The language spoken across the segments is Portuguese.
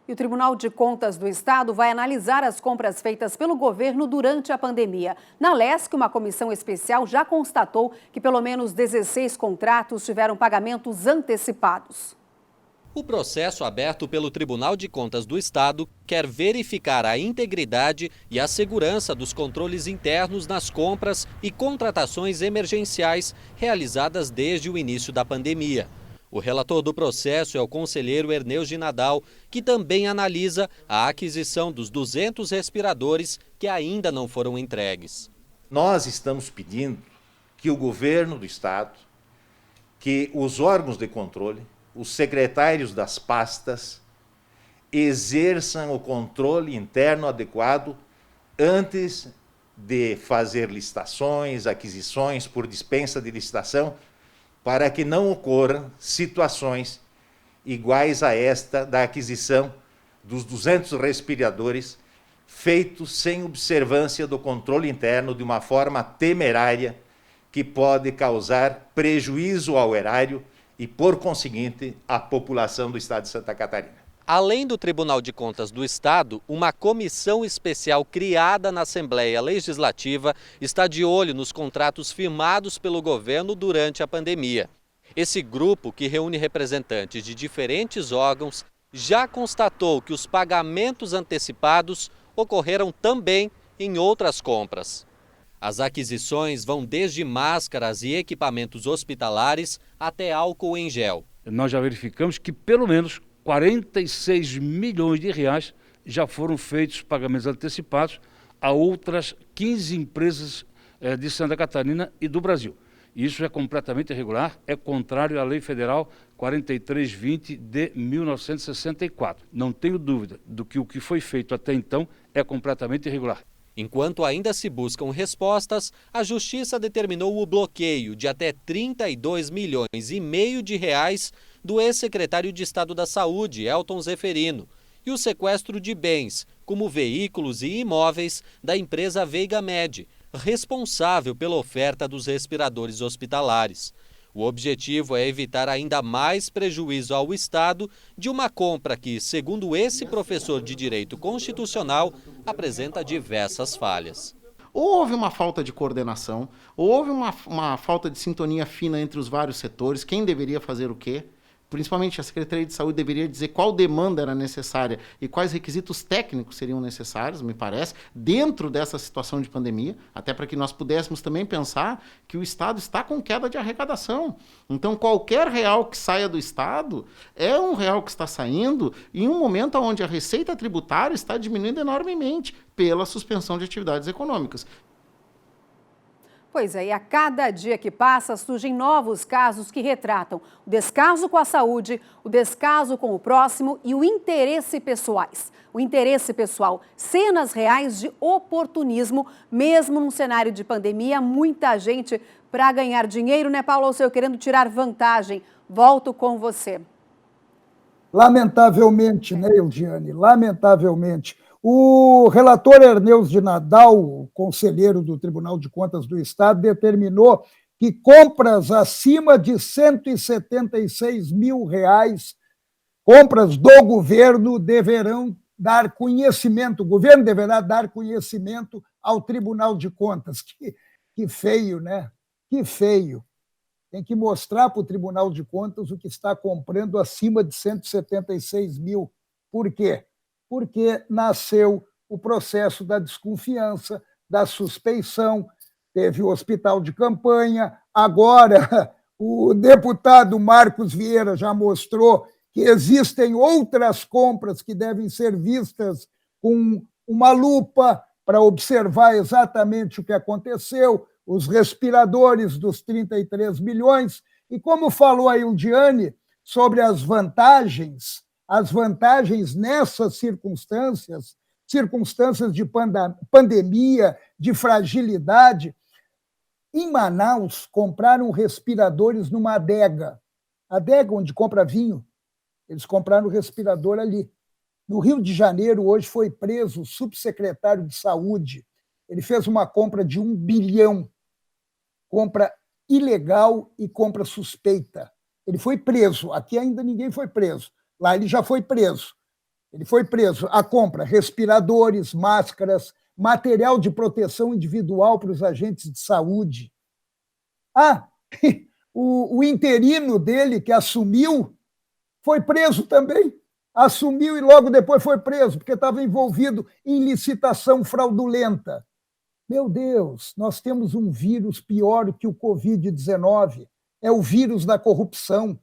E o Tribunal de Contas do Estado vai analisar as compras feitas pelo governo durante a pandemia. Na LESC, uma comissão especial já constatou que pelo menos 16 contratos tiveram pagamentos antecipados. O processo aberto pelo Tribunal de Contas do Estado quer verificar a integridade e a segurança dos controles internos nas compras e contratações emergenciais realizadas desde o início da pandemia. O relator do processo é o conselheiro Erneus de Nadal, que também analisa a aquisição dos 200 respiradores que ainda não foram entregues. Nós estamos pedindo que o governo do Estado, que os órgãos de controle, os secretários das pastas, exerçam o controle interno adequado antes de fazer licitações, aquisições por dispensa de licitação, para que não ocorram situações iguais a esta da aquisição dos 200 respiradores feitos sem observância do controle interno de uma forma temerária que pode causar prejuízo ao erário e, por conseguinte, à população do estado de Santa Catarina. Além do Tribunal de Contas do Estado, uma comissão especial criada na Assembleia Legislativa está de olho nos contratos firmados pelo governo durante a pandemia. Esse grupo, que reúne representantes de diferentes órgãos, já constatou que os pagamentos antecipados ocorreram também em outras compras. As aquisições vão desde máscaras e equipamentos hospitalares até álcool em gel. Nós já verificamos que pelo menos 46 milhões de reais já foram feitos pagamentos antecipados a outras 15 empresas de Santa Catarina e do Brasil. Isso é completamente irregular, é contrário à Lei Federal 4320 de 1964. Não tenho dúvida do que o que foi feito até então é completamente irregular. Enquanto ainda se buscam respostas, a Justiça determinou o bloqueio de até 32 milhões e meio de reais do ex-secretário de Estado da Saúde, Elton Zeferino, e o sequestro de bens, como veículos e imóveis, da empresa Veiga Med, responsável pela oferta dos respiradores hospitalares. O objetivo é evitar ainda mais prejuízo ao Estado de uma compra que, segundo esse professor de Direito Constitucional, apresenta diversas falhas. Houve uma falta de coordenação, houve uma falta de sintonia fina entre os vários setores, quem deveria fazer o quê? Principalmente a Secretaria de Saúde deveria dizer qual demanda era necessária e quais requisitos técnicos seriam necessários, me parece, dentro dessa situação de pandemia, até para que nós pudéssemos também pensar que o Estado está com queda de arrecadação. Então, qualquer real que saia do Estado é um real que está saindo em um momento onde a receita tributária está diminuindo enormemente pela suspensão de atividades econômicas. Pois é, e a cada dia que passa surgem novos casos que retratam o descaso com a saúde, o descaso com o próximo e o interesse pessoais. O interesse pessoal, cenas reais de oportunismo, mesmo num cenário de pandemia, muita gente para ganhar dinheiro, né, Paulo Alceu, querendo tirar vantagem. Volto com você. Lamentavelmente, né, Eldiane? Lamentavelmente. O relator Erneus de Nadal, o conselheiro do Tribunal de Contas do Estado, determinou que compras acima de 176 mil reais, compras do governo, deverão dar conhecimento, o governo deverá dar conhecimento ao Tribunal de Contas. Que feio, né? Que feio. Tem que mostrar para o Tribunal de Contas o que está comprando acima de 176 mil. Por quê? Porque nasceu o processo da desconfiança, da suspeição, teve o hospital de campanha, agora o deputado Marcos Vieira já mostrou que existem outras compras que devem ser vistas com uma lupa para observar exatamente o que aconteceu, os respiradores dos 33 milhões, e como falou a Ildiane sobre as vantagens nessas circunstâncias de pandemia, de fragilidade. Em Manaus, compraram respiradores numa adega onde compra vinho, eles compraram o respirador ali. No Rio de Janeiro, hoje foi preso o subsecretário de Saúde, ele fez uma compra de 1 bilhão, compra ilegal e compra suspeita. Ele foi preso, aqui ainda ninguém foi preso. Lá ele já foi preso. Ele foi preso. A compra, respiradores, máscaras, material de proteção individual para os agentes de saúde. O interino dele, que assumiu, foi preso também. Assumiu e logo depois foi preso, porque estava envolvido em licitação fraudulenta. Meu Deus, nós temos um vírus pior que o Covid-19. É o vírus da corrupção.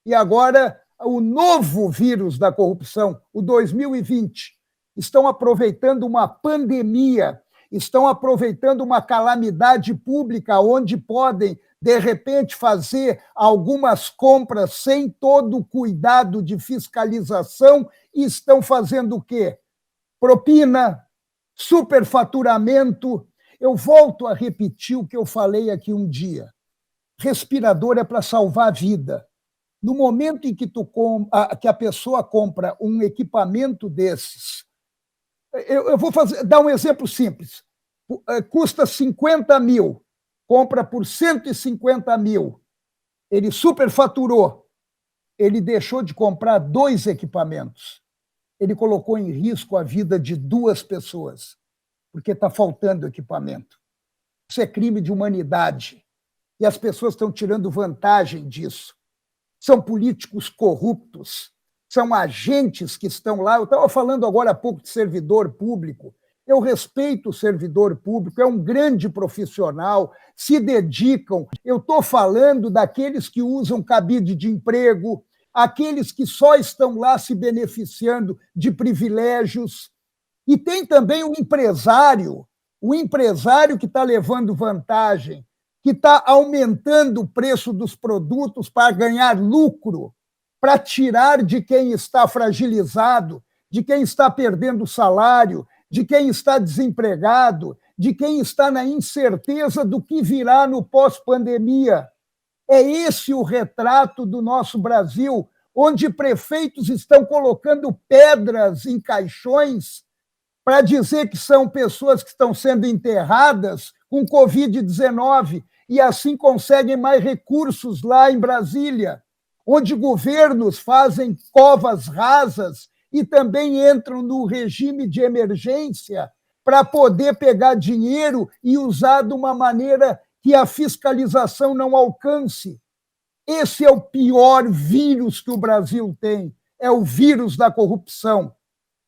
E agora, o novo vírus da corrupção, o 2020, estão aproveitando uma pandemia, estão aproveitando uma calamidade pública, onde podem, de repente, fazer algumas compras sem todo o cuidado de fiscalização e estão fazendo o quê? Propina, superfaturamento. Eu volto a repetir o que eu falei aqui um dia. Respirador é para salvar a vida. No momento em que a pessoa compra um equipamento desses, eu vou dar um exemplo simples. Custa 50 mil, compra por 150 mil. Ele superfaturou. Ele deixou de comprar 2 equipamentos. Ele colocou em risco a vida de 2 pessoas, porque está faltando equipamento. Isso é crime de humanidade. E as pessoas estão tirando vantagem disso. São políticos corruptos, são agentes que estão lá. Eu estava falando agora há pouco de servidor público. Eu respeito o servidor público, é um grande profissional, se dedicam. Eu estou falando daqueles que usam cabide de emprego, aqueles que só estão lá se beneficiando de privilégios. E tem também o empresário que está levando vantagem, que está aumentando o preço dos produtos para ganhar lucro, para tirar de quem está fragilizado, de quem está perdendo salário, de quem está desempregado, de quem está na incerteza do que virá no pós-pandemia. É esse o retrato do nosso Brasil, onde prefeitos estão colocando pedras em caixões para dizer que são pessoas que estão sendo enterradas com Covid-19 e assim conseguem mais recursos lá em Brasília, onde governos fazem covas rasas e também entram no regime de emergência para poder pegar dinheiro e usar de uma maneira que a fiscalização não alcance. Esse é o pior vírus que o Brasil tem, é o vírus da corrupção.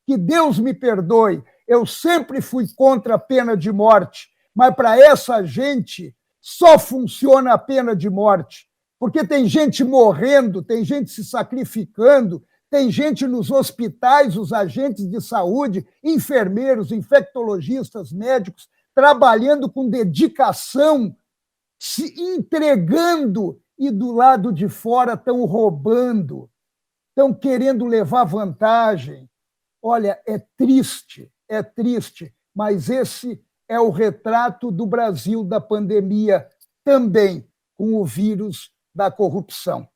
Que Deus me perdoe, eu sempre fui contra a pena de morte, mas para essa gente só funciona a pena de morte, porque tem gente morrendo, tem gente se sacrificando, tem gente nos hospitais, os agentes de saúde, enfermeiros, infectologistas, médicos, trabalhando com dedicação, se entregando, e do lado de fora estão roubando, estão querendo levar vantagem. Olha, é triste, mas esse é o retrato do Brasil da pandemia também, com o vírus da corrupção.